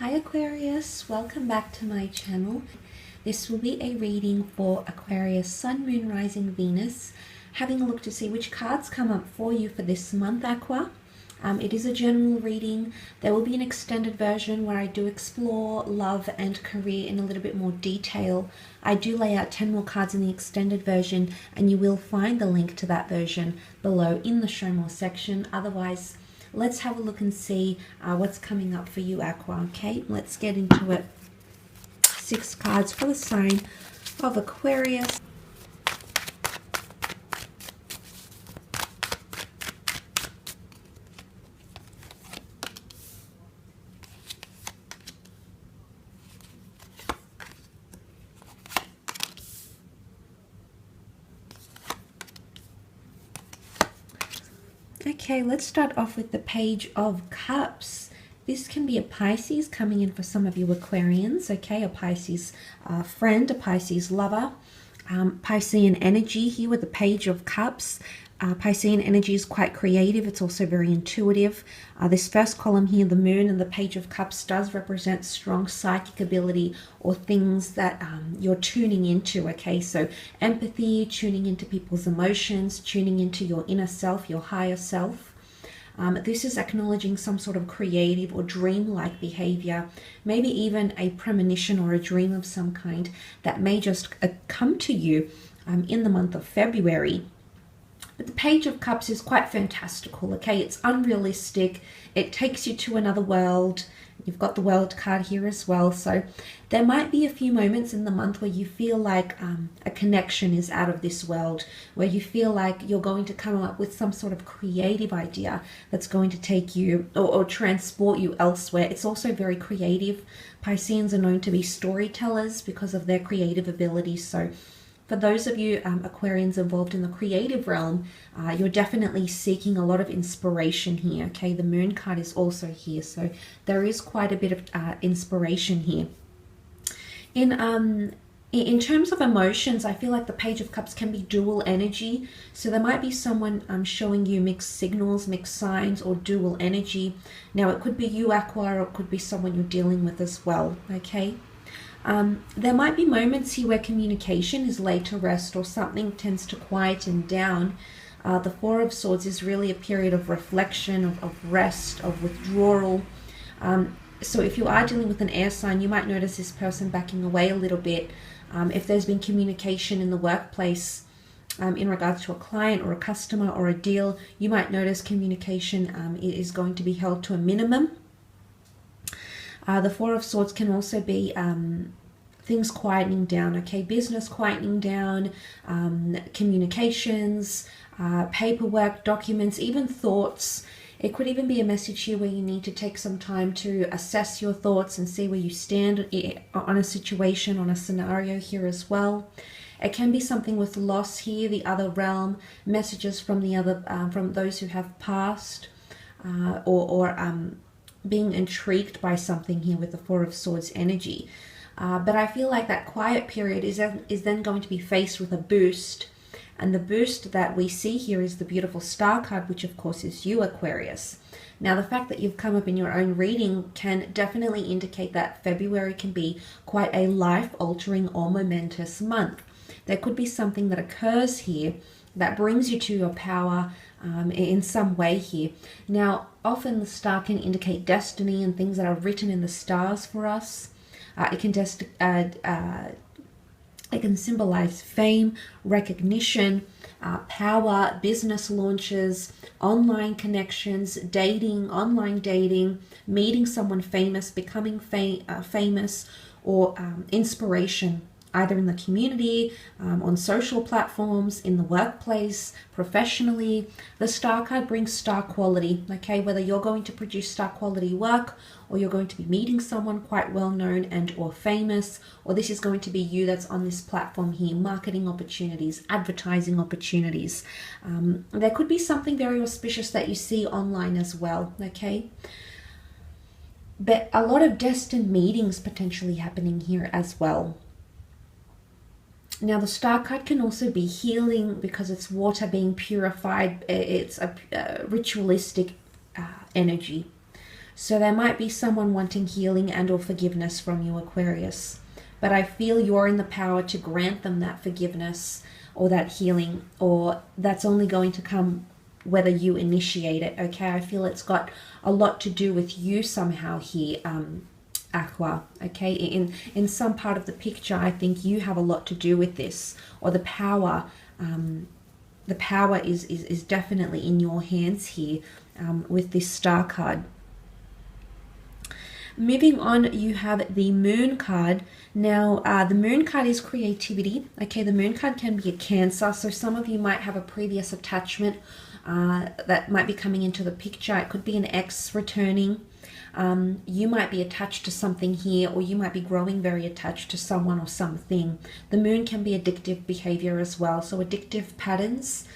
Hi Aquarius, welcome back to my channel. This will be a reading for Aquarius Sun, Moon, Rising, Venus. Having a look to see which cards come up for you for this month, Aqua. It is a general reading. There will be an extended version where I do explore love and career in a little bit more detail. I do lay out 10 more cards in the extended version, and you will find the link to that version below in the show more section. Otherwise, let's have a look and see what's coming up for you, Aqua. Okay, let's get into it. 6 cards for the sign of Aquarius. Okay, let's start off with the Page of Cups. This can be a Pisces coming in for some of you Aquarians, okay? A Pisces friend, a Pisces lover. Piscean energy here with the Page of Cups. Piscean energy is quite creative. It's also very intuitive. This first column here, the Moon and the Page of Cups, does represent strong psychic ability or things that you're tuning into, okay? So empathy, tuning into people's emotions, tuning into your inner self, your higher self. This is acknowledging some sort of creative or dream-like behavior, maybe even a premonition or a dream of some kind that may just come to you in the month of February. But the Page of Cups is quite fantastical, okay? It's unrealistic. It takes you to another world. You've got the World card here as well. So there might be a few moments in the month where you feel like a connection is out of this world, where you feel like you're going to come up with some sort of creative idea that's going to take you or transport you elsewhere. It's also very creative. Pisceans are known to be storytellers because of their creative abilities. So for those of you Aquarians involved in the creative realm, you're definitely seeking a lot of inspiration here, okay? The Moon card is also here, so there is quite a bit of inspiration here. In terms of emotions, I feel like the Page of Cups can be dual energy, so there might be someone showing you mixed signals, mixed signs, or dual energy. Now, it could be you, Aqua, or it could be someone you're dealing with as well, okay? There might be moments here where communication is laid to rest or something tends to quieten down. The Four of Swords is really a period of reflection, of rest, of withdrawal. So if you are dealing with an air sign, you might notice this person backing away a little bit. If there's been communication in the workplace in regards to a client or a customer or a deal, you might notice communication is going to be held to a minimum. The Four of Swords can also be things quietening down, okay? Business quietening down, communications, paperwork, documents, even thoughts. It could even be a message here where you need to take some time to assess your thoughts and see where you stand on a situation, on a scenario here as well. It can be something with loss here, the other realm, messages from the other, from those who have passed, or being intrigued by something here with the Four of Swords energy. But I feel like that quiet period is then going to be faced with a boost. And the boost that we see here is the beautiful Star card, which of course is you, Aquarius. Now, the fact that you've come up in your own reading can definitely indicate that February can be quite a life-altering or momentous month. There could be something that occurs here that brings you to your power in some way here. Now, often the star can indicate destiny and things that are written in the stars for us. It can symbolize fame, recognition, power, business launches, online connections, dating, online dating, meeting someone famous, becoming famous, or inspiration, either in the community, on social platforms, in the workplace, professionally. The Star card brings star quality, okay? Whether you're going to produce star quality work, or you're going to be meeting someone quite well known and or famous, or this is going to be you that's on this platform here, marketing opportunities, advertising opportunities. There could be something very auspicious that you see online as well, okay? But a lot of destined meetings potentially happening here as well. Now, the Star card can also be healing because it's water being purified. It's a ritualistic energy. So there might be someone wanting healing and or forgiveness from you, Aquarius. But I feel you're in the power to grant them that forgiveness or that healing, or that's only going to come whether you initiate it, okay? I feel it's got a lot to do with you somehow here, Aqua, okay? In some part of the picture, I think you have a lot to do with this, or the power is definitely in your hands here with this Star card. Moving on, you have the Moon card. Now, the Moon card is creativity. Okay, the Moon card can be a Cancer, so some of you might have a previous attachment that might be coming into the picture. It could be an ex returning. You might be attached to something here, or you might be growing very attached to someone or something. The Moon can be addictive behavior as well, so addictive patterns.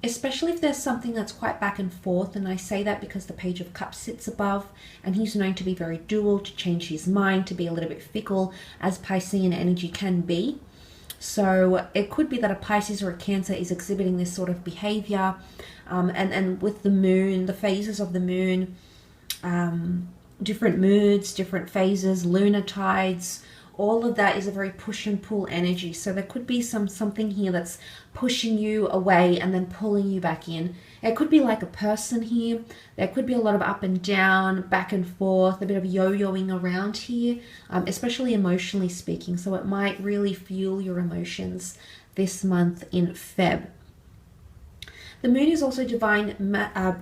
Especially if there's something that's quite back and forth, and I say that because the Page of Cups sits above, and he's known to be very dual, to change his mind, to be a little bit fickle, as Piscean energy can be. So it could be that a Pisces or a Cancer is exhibiting this sort of behavior, and with the Moon, the phases of the Moon, different moods, different phases, lunar tides, all of that is a very push and pull energy. So there could be something here that's pushing you away and then pulling you back in. It could be like a person here. There could be a lot of up and down, back and forth, a bit of yo-yoing around here, especially emotionally speaking. So it might really fuel your emotions this month in Feb. The Moon is also divine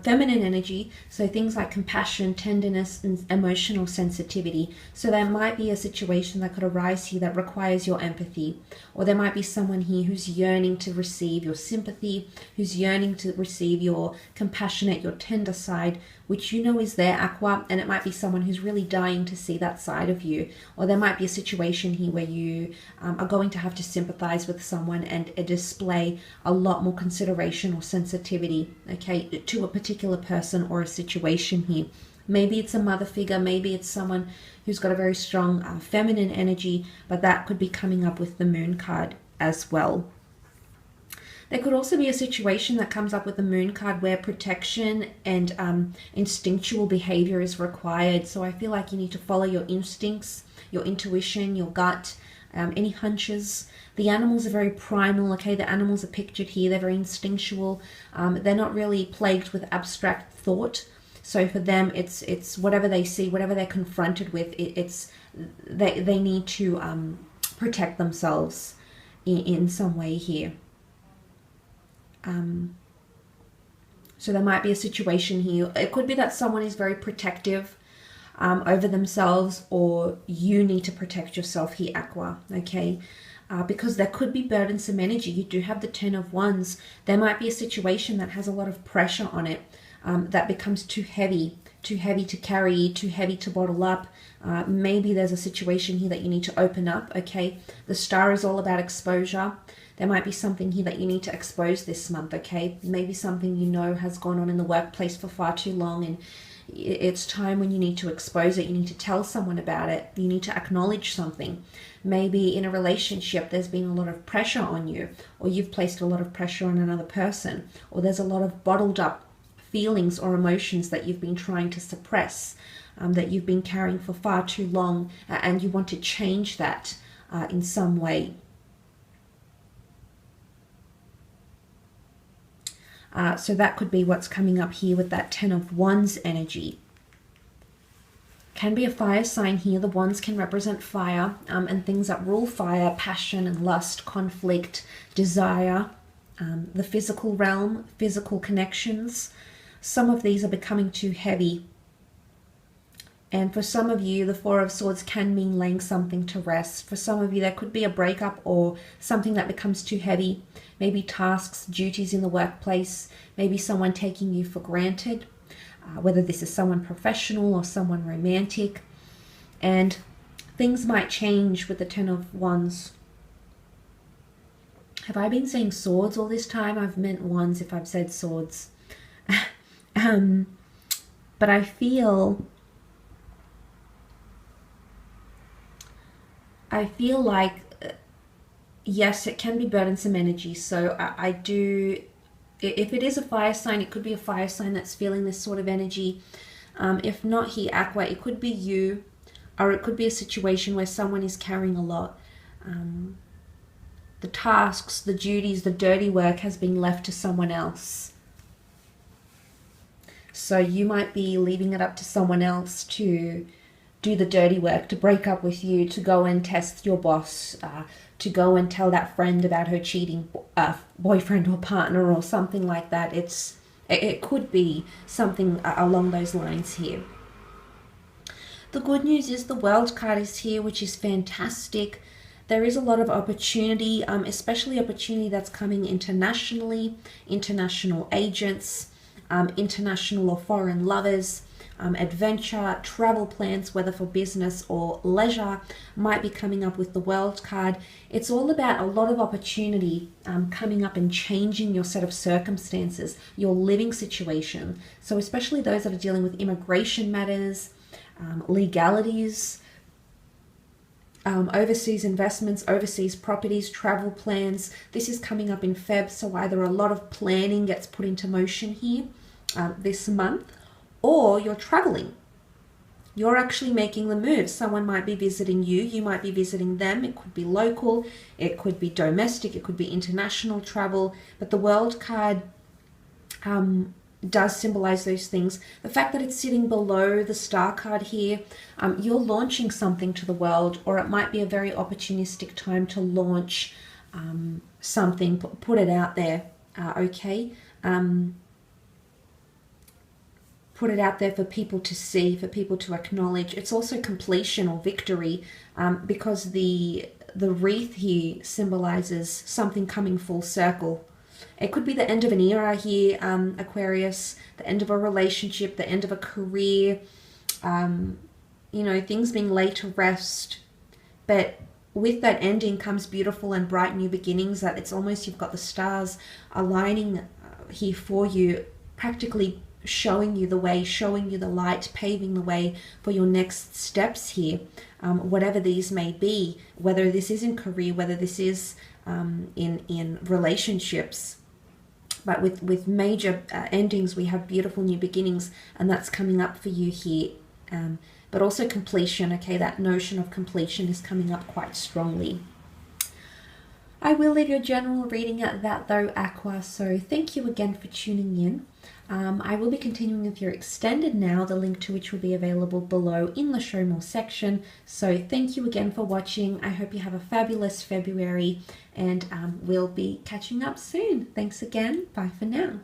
feminine energy, so things like compassion, tenderness, and emotional sensitivity. So there might be a situation that could arise here that requires your empathy, or there might be someone here who's yearning to receive your sympathy, who's yearning to receive your compassionate, your tender side, which you know is there, Aqua, and it might be someone who's really dying to see that side of you. Or there might be a situation here where you are going to have to sympathize with someone and display a lot more consideration or sensitivity, okay, to a particular person or a situation here. Maybe it's a mother figure, maybe it's someone who's got a very strong feminine energy, but that could be coming up with the Moon card as well. There could also be a situation that comes up with the Moon card where protection and instinctual behavior is required. So I feel like you need to follow your instincts, your intuition, your gut, any hunches. The animals are very primal, okay? The animals are pictured here. They're very instinctual. They're not really plagued with abstract thought. So for them, it's whatever they see, whatever they're confronted with, they need to protect themselves in some way here. So there might be a situation here. It could be that someone is very protective over themselves, or you need to protect yourself here, Aqua, okay? Because there could be burdensome energy. You do have the Ten of Wands. There might be a situation that has a lot of pressure on it, that becomes too heavy to carry, too heavy to bottle up. Maybe there's a situation here that you need to open up, okay? The Star is all about exposure. There might be something here that you need to expose this month, okay? Maybe something you know has gone on in the workplace for far too long, and it's time when you need to expose it. You need to tell someone about it. You need to acknowledge something. Maybe in a relationship there's been a lot of pressure on you, or you've placed a lot of pressure on another person, or there's a lot of bottled up feelings or emotions that you've been trying to suppress, that you've been carrying for far too long, and you want to change that in some way. So that could be what's coming up here with that Ten of Wands energy. Can be a fire sign here. The wands can represent fire, and things that rule fire, passion and lust, conflict, desire, the physical realm, physical connections. Some of these are becoming too heavy. And for some of you, the Four of Swords can mean laying something to rest. For some of you, there could be a breakup or something that becomes too heavy. Maybe tasks, duties in the workplace, maybe someone taking you for granted, whether this is someone professional or someone romantic. And things might change with the Ten of Wands. Have I been saying swords all this time? I've meant wands if I've said swords. But I feel like, yes, it can be burdensome energy. So I do, if it is a fire sign, it could be a fire sign that's feeling this sort of energy. If not here, Aqua, it could be you, or it could be a situation where someone is carrying a lot. The tasks, the duties, the dirty work has been left to someone else. So you might be leaving it up to someone else to do the dirty work, to break up with you, to go and test your boss, to go and tell that friend about her cheating boyfriend or partner or something like that. It could be something along those lines here. The good news is the World card is here, which is fantastic. There is a lot of opportunity, especially opportunity that's coming internationally, international agents, international or foreign lovers, adventure, travel plans, whether for business or leisure, might be coming up with the World card. It's all about a lot of opportunity coming up and changing your set of circumstances, your living situation. So especially those that are dealing with immigration matters, legalities, overseas investments, overseas properties, travel plans. This is coming up in Feb, so either a lot of planning gets put into motion here this month, or you're traveling. You're actually making the move. Someone might be visiting you, you might be visiting them. It could be local, it could be domestic, it could be international travel, but the World card does symbolize those things. The fact that it's sitting below the Star card here, you're launching something to the world, or it might be a very opportunistic time to launch something, put it out there, okay? Put it out there for people to see, for people to acknowledge. It's also completion or victory, because the wreath here symbolizes something coming full circle. It could be the end of an era here, Aquarius, the end of a relationship, the end of a career, you know, things being laid to rest. But with that ending comes beautiful and bright new beginnings, that it's almost you've got the stars aligning here for you, practically showing you the way, showing you the light, paving the way for your next steps here, whatever these may be, whether this is in career, whether this is in relationships. But with major endings, we have beautiful new beginnings, and that's coming up for you here. But also completion, okay? That notion of completion is coming up quite strongly. I will leave your general reading at that though, Aqua, so thank you again for tuning in. I will be continuing with your extended now, the link to which will be available below in the show more section. So thank you again for watching. I hope you have a fabulous February, and we'll be catching up soon. Thanks again. Bye for now.